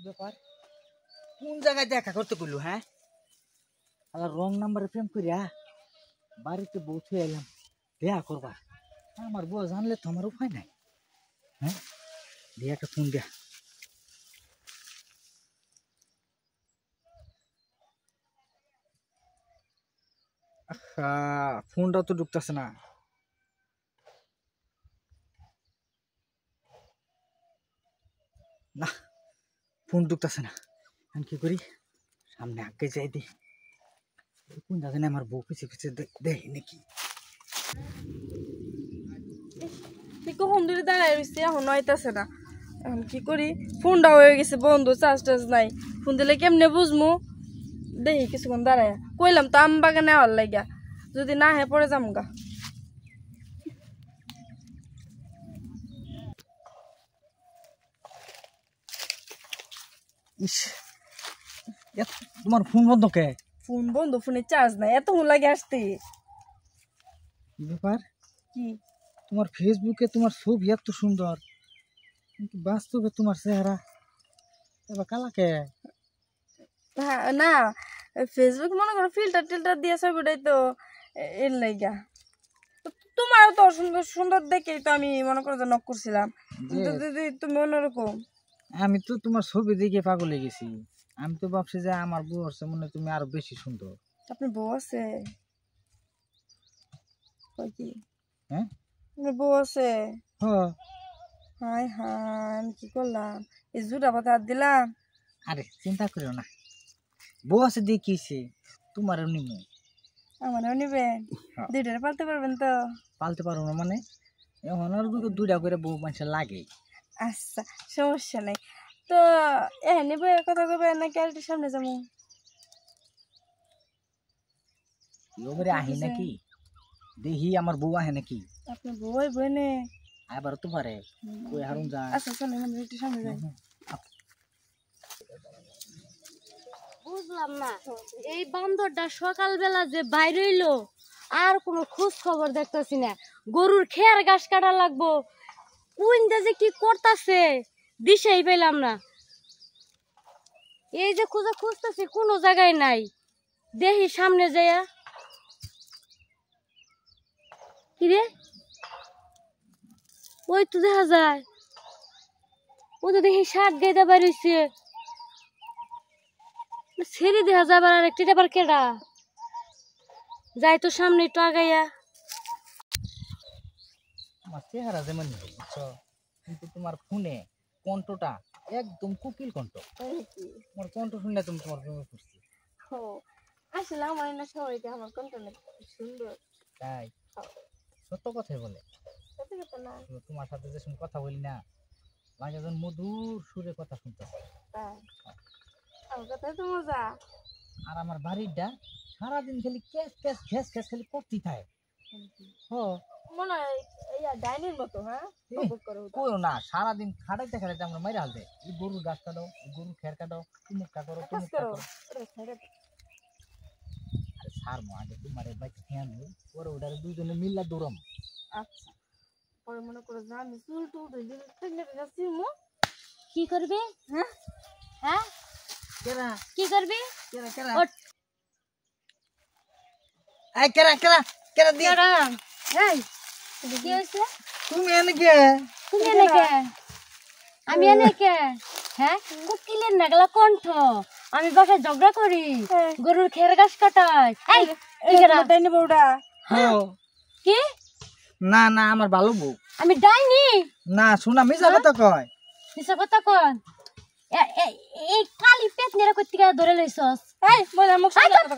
ব্যাপার কোন জায়গায় দেখা করতে কইলো হ্যাঁ আবার রং নাম্বারে প্রেম করিয়া বাড়িতে বসে এলাম দেখা করবা আমার বউ জানলে তো আমার উপায় নাই হ্যাঁ দিয়ে একটা ফোন দিয়া ফোনটা তো ঢুকতেছে না না ফোন ঢুকতেছে না আমি কি করি সামনে আগে যাই দি কোন জায়গায় আমার বউ পিছিয়ে পিছিয়ে দেখি নাকি কখন ধরে দাঁড়ায় রয়েছে এখন আইতাছে না এখন কি করি ফোনটা হয়ে গেছে বন্ধ চার্জ টার্জ নাই ফোন দিলে কেমনে বুঝমু দেখি কিছুক্ষণ দাঁড়ায় কইলাম তো আম বাগানে আওয়ার লাগিয়া যদি না হে পরে যাম গা ইস তোমার ফোন বন্ধ কে ফোন বন্ধ ফোনে চার্জ নাই এত ফোন লাগে আসতে কি ব্যাপার কি তোমার ফেসবুকে তোমার ছবি এত সুন্দর কিন্তু বাস্তবে তোমার চেহারা এবার কালাকে হ্যাঁ না ফেসবুক মনে করো ফিল্টার টিল্টার দিয়ে ছবিটাই তো এর লাইগা তোমারও তো সুন্দর সুন্দর দেখেই তো আমি মনে করো যে নক করছিলাম কিন্তু দিদি তুমি অন্যরকম আমি তো তোমার ছবি দেখে পাগল হয়ে গেছি আমি তো ভাবছি যে আমার বউ হচ্ছে মনে হয় তুমি আরো বেশি সুন্দর আপনার বউ আছে কি হ্যাঁ আপনার বউ আছে হ্যাঁ হাই হাই আমি কি করলাম এই জুটা পাতা হাত দিলাম আরে চিন্তা করিও না বউ আছে দেখিছে তোমার নিমু আমারও নিবেন দুইটারে পালতে পারবেন তো পালতে পারো না মানে এখন আর দুইটা করে বউ মানুষের লাগে আচ্ছা সমস্যা নাই তো নিবে কথা কবে নাকি আরেকটু সামনে যাবো এবারে আহি নাকি দেখি আমার বউ আহে নাকি আপনার বই বইনে আবার তো পারে কই হারুন যা আচ্ছা চলো আমরা একটু সামনে যাই বুঝলাম না এই বান্দরটা সকালবেলা যে বাইরে হইলো আর কোনো খোঁজ খবর দেখতেছি না গরুর খেয়ার ঘাস কাটা লাগবো কোনটা যে কি করতেছে দিশেই পেলাম না এই যে খুঁজে খুঁজতেছি কোনো জায়গায় নাই দেখি সামনে যাইয়া কিরে ওই তো দেখা যায় ও তো দেখি শার্ট গাইতে বেরিয়েছে ছেড়ে দেখা যাবার আর একটি আবার কেডা যাই তো সামনে একটু আগাইয়া আমার চেহারা যেমন বুঝছো কিন্তু তোমার ফোনে কণ্ঠটা একদম কোকিল কণ্ঠ তোমার কণ্ঠ শুনলে তুমি তোমার প্রেমে পড়ছি আসলে আমার না সবাইকে আমার কন্টেন্ট সুন্দর তাই সত্য কথাই বলে সত্যি কথা না তোমার সাথে যে সময় কথা বলি না লাগে যেন মধুর সুরে কথা শুনতেছে তাই আমার কথা তো মজা আর আমার বাড়িটা সারাদিন খালি ক্যাশ ক্যাশ ঘ্যাস ঘ্যাস খালি করতেই থাকে মনে হয় ডাইনির মতো হ্যাঁ করো না সারাদিন খাটাইতে খাটাইতে আমরা মাইরা হালতে এই গরুর গাছ কাটো এই গরুর খের কাটো তুমুকটা করো তুমুকটা করো আরে সারমো আগে তোমার বাইক খেয়াল পরে ওটারে দুজনে মিল্লা দৌড়াম আচ্ছা পরে মনে করো যে আমি চুল টুল যাচ্ছি কি করবি হ্যাঁ হ্যাঁ কেরা কি করবি কেরা কেরা ওঠ। এই কেরা কেরা কেরা দি কেডা? এই কি হইছে তুমি এনে কে তুমি এনে কে আমি এনে কে হ্যাঁ কুকিলের নাগলা কণ্ঠ আমি বাসায় ঝগড়া করি গরুর খের ঘাস কাটাই এই ডাইনি বউটা কি না না আমার ভালো বউ আমি ডাইনি না শোনা মিছা কথা কয় মিছা কথা কন এই কালি পেট নেড়ে কইতে ধরে লইছস এই বলে আমাকে কথা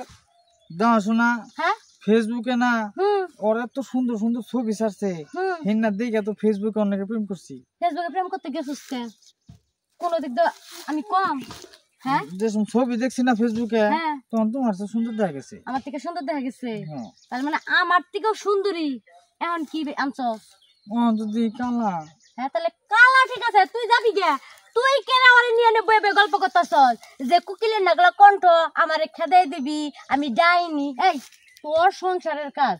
দাও শোনা হ্যাঁ ফেসবুকে না হুম ওরা তো সুন্দর সুন্দর ছবি ছাড়ছে হিন্না দেখে তো ফেসবুকে অনেকে প্রেম করছি ফেসবুকে প্রেম করতে গেছিস কে কোন দিক দিয়ে আমি কম হ্যাঁ যে ছবি দেখছি না ফেসবুকে হ্যাঁ তখন তোমার তো সুন্দর দেখা গেছে আমার থেকে সুন্দর দেখা গেছে হ্যাঁ তার মানে আমার থেকেও সুন্দরী এখন কি আনছস ও যদি কালা হ্যাঁ তাহলে কালা ঠিক আছে তুই যাবি গে তুই কেন আমারে নিয়ে নে বইবে গল্প করতেছস যে কুকিলের নাগলা কণ্ঠ আমারে খেদাই দিবি আমি যাইনি এই তোর সংসারের কাজ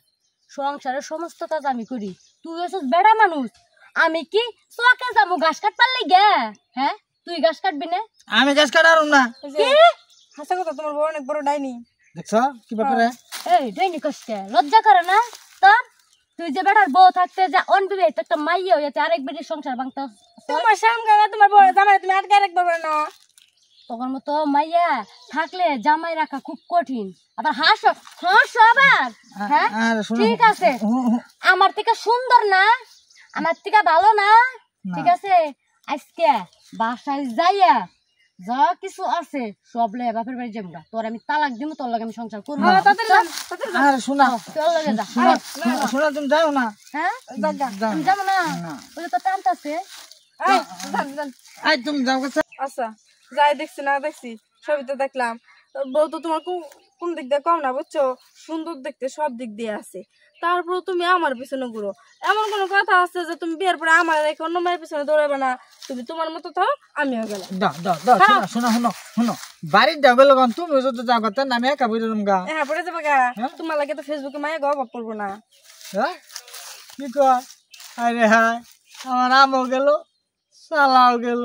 সংসারের সমস্ত কাজ আমি করি তুই হচ্ছিস বেড়া মানুষ আমি কি চকে যাবো ঘাস কাট পারলে গে হ্যাঁ তুই গাছ কাটবি না? আমি গাছ কাটারুম না। এই যে, হাসা কথা, তোমার বউ অনেক বড় ডাইনি। দেখছো কি ব্যাপারে? এই ডাইনি কষ্টে লজ্জা করে না তোর? তুই যে বেটার বউ থাকতে যা অনবিবাহিত একটা মাইয়া হইয়াতে আরেক বেটির সংসার ভাঙতে তোমার সামনে তোমার বউ জামাই তুমি আটকে রাখতে পারবে না। তখন মতো মাইয়া থাকলে জামাই রাখা খুব কঠিন। আবার হাসো হাসো আবার, হ্যাঁ আর শোনো, ঠিক আছে, আমার থেকে সুন্দর না, আমার থেকে ভালো না, ঠিক আছে, আজকে বাসায় যাইয়া যা কিছু আছে সব লে বাপের বাড়ি যাবো, তোর আমি তালাক দিব, তোর লগে আমি সংসার করবো। তাড়াতাড়ি যান, তাড়াতাড়ি যান। আর শোনা তোর লগে যা, শোনা তুমি যাও না। হ্যাঁ যাও তুমি যাবো না? না। ওই যে তো টানতাছে। এই, যান, যান। আই তুমি যাও কাছে। আচ্ছা, যাই দেখছি না দেখছি সবই তো দেখলাম। বউ তো তোমার কোন দিক দিয়ে কম না, বুঝছো? সুন্দর দেখতে সব দিক দিয়ে আছে। তারপর তুমি আমার পিছনে ঘুরো। এমন কোন কথা আছে যে তুমি বিয়ের পরে আমার রেখে অন্য মেয়ের পিছনে দৌড়াবে না? তুমি তোমার মতো থাও, আমিও গেলাম। দাও দাও দাও, শোনা শোনা শোনো, বাড়ির যাবে লগন তুমি যদি যাও কথা না আমি একা বুঝে গা। হ্যাঁ, পড়ে যাবে গা। তোমার লাগে তো ফেসবুকে মায়া গো অভাব পড়বো না। হ্যাঁ কি কয়? আরে হায়, আমার আমও গেল, সালাও গেল।